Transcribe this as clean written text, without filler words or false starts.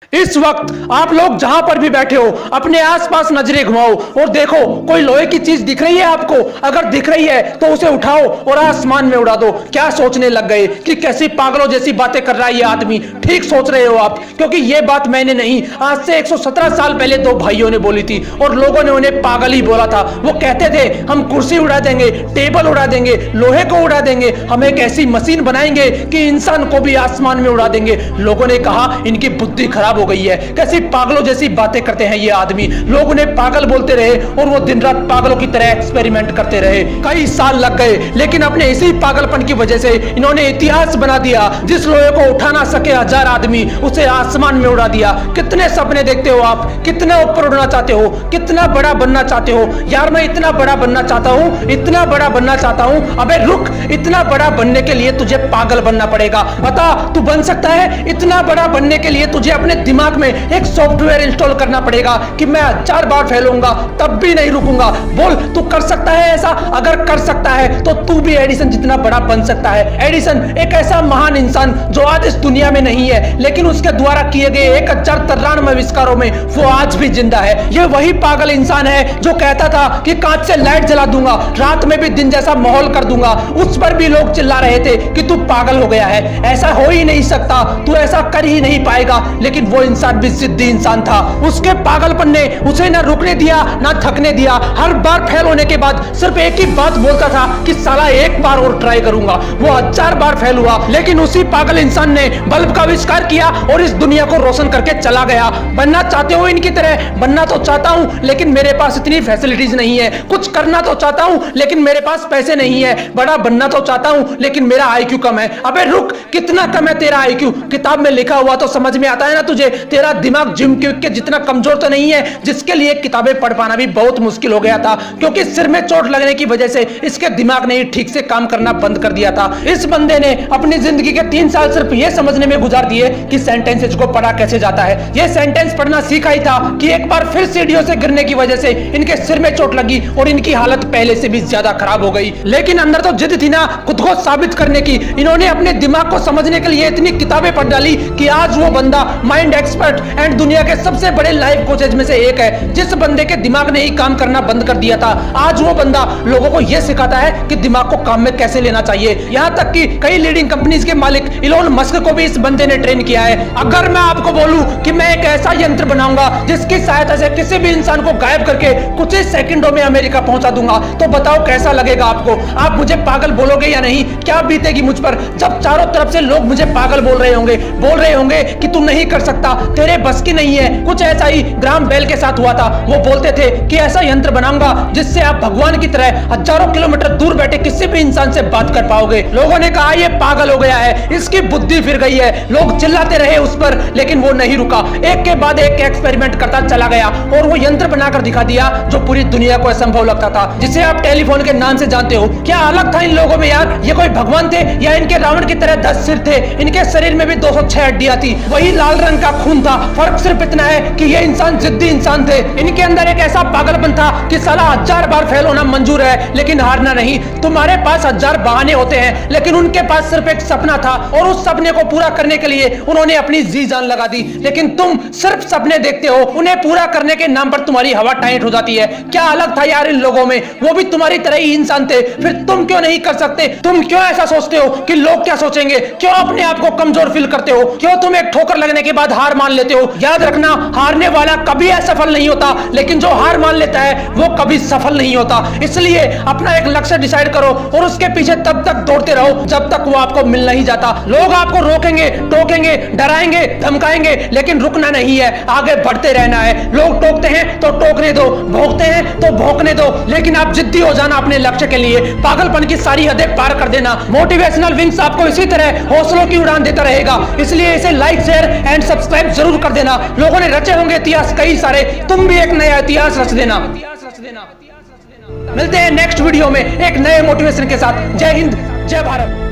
इस वक्त आप लोग जहां पर भी बैठे हो अपने आसपास नजरें घुमाओ और देखो कोई लोहे की चीज दिख रही है आपको। अगर दिख रही है तो उसे उठाओ और आसमान में उड़ा दो। क्या सोचने लग गए कि कैसी पागलों जैसी बातें कर रहा है ये आदमी। ठीक सोच रहे हो आप, क्योंकि ये बात मैंने नहीं, आज से 117 साल पहले दो भाइयों ने बोली थी और लोगों ने उन्हें पागल ही बोला था। वो कहते थे हम कुर्सी उड़ा देंगे, टेबल उड़ा देंगे, लोहे को उड़ा देंगे, हम एक ऐसी मशीन बनाएंगे कि इंसान को भी आसमान में उड़ा देंगे। लोगों ने कहा इनकी बुद्धि खराब हो गई है, कैसी पागलों जैसी बातें करते हैं ये आदमी। लोग उन्हें पागल बोलते रहे और वो दिन रात पागलों की तरह एक्सपेरिमेंट करते रहे। कई साल लग गए, लेकिन अपने इसी पागलपन की वजह से इन्होंने इतिहास बना दिया। जिस लोहे को उठा ना सके 1000 आदमी, उसे आसमान में उड़ा दिया। कितने सपने देखते हो आप, कितना ऊपर उड़ना चाहते हो, कितना बड़ा बनना चाहते हो। यार मैं इतना बड़ा बनना चाहता हूं, इतना बड़ा बनना चाहता हूं। अबे रुक, इतना बड़ा बनने के लिए तुझे पागल बनना पड़ेगा। बता तू बन सकता है? इतना बड़ा बनने के लिए तुझे अपने दिमाग में एक सॉफ्टवेयर इंस्टॉल करना पड़ेगा कि मैं 1000 बार फैलूंगा तब भी नहीं रुकूंगा। बोल तू कर सकता है ऐसा? अगर कर सकता है तो तू भी एडिसन जितना बड़ा बन सकता है। एडिसन एक ऐसा महान इंसान जो आज इस दुनिया में नहीं है, लेकिन उसके द्वारा किए गए 1093 आविष्कारों में वो आज भी जिंदा है। ये वही पागल इंसान है जो कहता था कि कांच से लाइट जला दूंगा, रात में भी दिन जैसा माहौल कर दूंगा। उस पर भी लोग चिल्ला रहे थे कि तू पागल हो गया है, ऐसा हो ही नहीं सकता, तू ऐसा कर ही नहीं पाएगा। लेकिन वो इंसान भी जिद्दी इंसान था। उसके पागलपन ने उसे ना रुकने दिया ना थकने दिया। हर बार फेल होने के बाद सिर्फ एक ही बात बोलता था कि साला एक बार और ट्राई करूंगा। वो 1000 बार फेल हुआ, लेकिन उसी पागल इंसान ने बल्ब का आविष्कार किया और इस दुनिया को रोशन करके चला गया। बनना चाहते हो इनकी तरह? बनना तो चाहता हूं, लेकिन मेरे पास इतनी फैसिलिटीज नहीं है। कुछ करना तो चाहता हूं, लेकिन मेरे पास पैसे नहीं है। बड़ा बनना तो चाहता हूं, लेकिन मेरा आईक्यू कम है। अबे रुक, कितना कम है तेरा आईक्यू? किताब में लिखा हुआ तो समझ में आता है ना तुझे? तेरा दिमाग जिम के जितना कमजोर तो नहीं है, जिसके लिए किताबें पढ़ पाना भी बहुत मुश्किल हो गया था, क्योंकि सिर में चोट लगने की वजह से इसके दिमाग ने ठीक से काम करना बंद कर दिया था। इस बंदे ने अपनी जिंदगी के 3 साल सिर्फ यह समझने में गुजार दिए कि सेंटेंसेस को पढ़ा कैसे जाता है। यह सेंटेंस पढ़ना सीखा ही था कि एक बार फिर सीढ़ियों से गिरने की वजह से इनके सिर में चोट लगी और इनकी हालत पहले से भी ज्यादा खराब हो गई। लेकिन अंदर तो जिद थी ना खुद को साबित करने की। इन्होंने अपने दिमाग को समझने के लिए इतनी किताबें पढ़ डाली कि आज वो बंदा माइंड एक्सपर्ट एंड दुनिया के सबसे बड़े लाइफ कोचेज में से एक है। जिस बंदे के दिमाग ने ही काम करना बंद कर दिया था, आज वो बंदा लोगों को यह सिखाता है कि दिमाग को काम में कैसे लेना चाहिए। यहां तक कि कई लीडिंग कंपनीज के मालिक इलोन मस्क को भी इस बंदे ने ट्रेन किया है। अगर मैं आपको बोलूं कि मैं एक ऐसा यंत्र बनाऊंगा जिसकी सहायता से किसी भी इंसान को गायब करके कुछ ही सेकंडों में अमेरिका पहुंचा दूंगा, तो बताओ कैसा लगेगा आपको? आप मुझे पागल बोलोगे या नहीं? क्या बीतेगी मुझ पर जब चारों तरफ से लोग मुझे पागल बोल रहे होंगे कि तू नहीं कर सकता, तेरे बस की नहीं है। कुछ ऐसा ही ग्राहम बेल के साथ हुआ था। वो बोलते थे कि ऐसा यंत्र बनाऊंगा जिससे आप भगवान की तरह हजारों किलोमीटर दूर बैठे किसी भी इंसान से बात कर पाओगे। लोगों ने कहा ये पागल हो गया है, इसकी बुद्धि फिर गई है। लोग चिल्लाते रहे उस पर, लेकिन वो नहीं रुका। एक के बाद एक एक्सपेरिमेंट करता चला गया और वो यंत्र बनाकर दिखा दिया जो पूरी दुनिया को असंभव लगता था, जिसे आप टेलीफोन के नाम से जानते हो। क्या अलग था इन लोगों में यार? ये कोई भगवान थे या इनके रावण की तरह 10 सिर थे? इनके शरीर में भी 206 हड्डियां थी, वही लाल रंग का खून था। फर्क सिर्फ इतना है कि ये इंसान जिद्दी इंसान थे। इनके अंदर एक ऐसा पागलपन था कि साला 1000 बार फेल होना मंजूर है लेकिन हारना नहीं। तुम्हारे पास 1000 बहाने होते हैं, लेकिन उनके पास सिर्फ एक सपना था और उस सपने को पूरा करने के लिए उन्होंने अपनी जी जान लगा दी। लेकिन तुम सिर्फ सपने देखते हो, उन्हें पूरा करने के नाम पर तुम्हारी हवा टाइट हो जाती है। क्या अलग था यार इन लोगों में? वो भी तुम्हारी तरह ही इंसान थे, फिर तुम क्यों नहीं कर सकते? तुम क्यों ऐसा सोचते हो कि लोग क्या सोचेंगे? क्यों अपने आप को कमजोर फील करते हो? क्यों तुम एक ठोकर लगने के बाद हार मान लेते हो? याद रखना, हारने वाला कभी असफल नहीं होता, लेकिन जो हार मान लेता है वो कभी सफल नहीं होता। इसलिए अपना एक लक्ष्य डिसाइड करो और उसके पीछे तब तक दौड़ते रहो जब तक वो आपको मिल नहीं जाता। लोग आपको रोकेंगे, टोकेंगे, डराएंगे, धमकाएंगे, लेकिन रुकना नहीं है, आगे बढ़ते रहना है। लोग टोकते हैं तो टोकने दो, भौंकते हैं तो भौंकने दो, लेकिन आप जिद्दी हो जाना अपने लक्ष्य के लिए। पागलपन की सारी हदें पार कर देना। मोटिवेशनल विंग्स आपको इसी तरह हौसलों की उड़ान देता रहेगा, इसलिए इसे लाइक, शेयर एंड सब्सक्राइब जरूर कर देना। लोगों ने रचे होंगे इतिहास कई सारे, तुम भी एक नया इतिहास रच देना। मिलते हैं नेक्स्ट वीडियो में एक नए मोटिवेशन के साथ। जय हिंद, जय भारत।